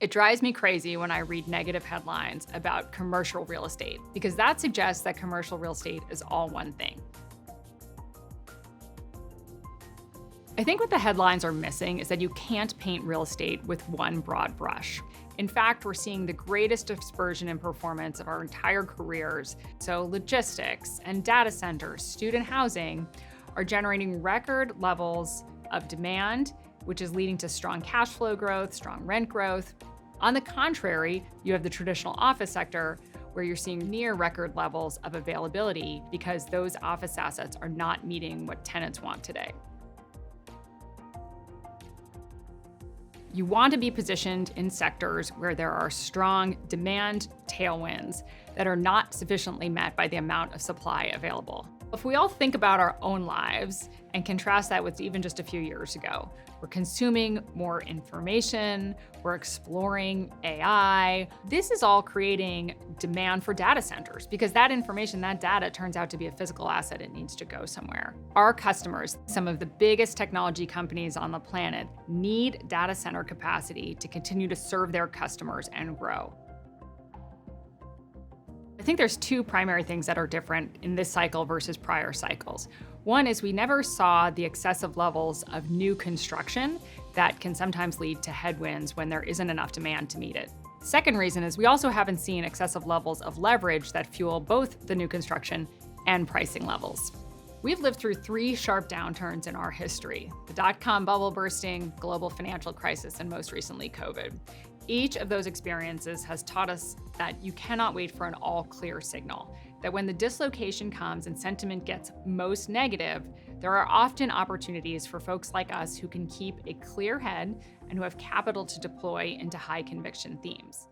It drives me crazy when I read negative headlines about commercial real estate because that suggests that commercial real estate is all one thing. I think what the headlines are missing is that you can't paint real estate with one broad brush. In fact, we're seeing the greatest dispersion in performance of our entire careers. So logistics and data centers, student housing are generating record levels of demand, which is leading to strong cash flow growth, strong rent growth. On the contrary, you have the traditional office sector where you're seeing near record levels of availability because those office assets are not meeting what tenants want today. You want to be positioned in sectors where there are strong demand tailwinds that are not sufficiently met by the amount of supply available. If we all think about our own lives and contrast that with even just a few years ago, we're consuming more information, we're exploring AI. This is all creating demand for data centers because that information, that data turns out to be a physical asset. It needs to go somewhere. Our customers, some of the biggest technology companies on the planet, need data center capacity to continue to serve their customers and grow. I think there's two primary things that are different in this cycle versus prior cycles. One is we never saw the excessive levels of new construction that can sometimes lead to headwinds when there isn't enough demand to meet it. Second reason is we also haven't seen excessive levels of leverage that fuel both the new construction and pricing levels. We've lived through 3 sharp downturns in our history: the dot-com bubble bursting, global financial crisis, and most recently, COVID. Each of those experiences has taught us that you cannot wait for an all-clear signal, that when the dislocation comes and sentiment gets most negative, there are often opportunities for folks like us who can keep a clear head and who have capital to deploy into high-conviction themes.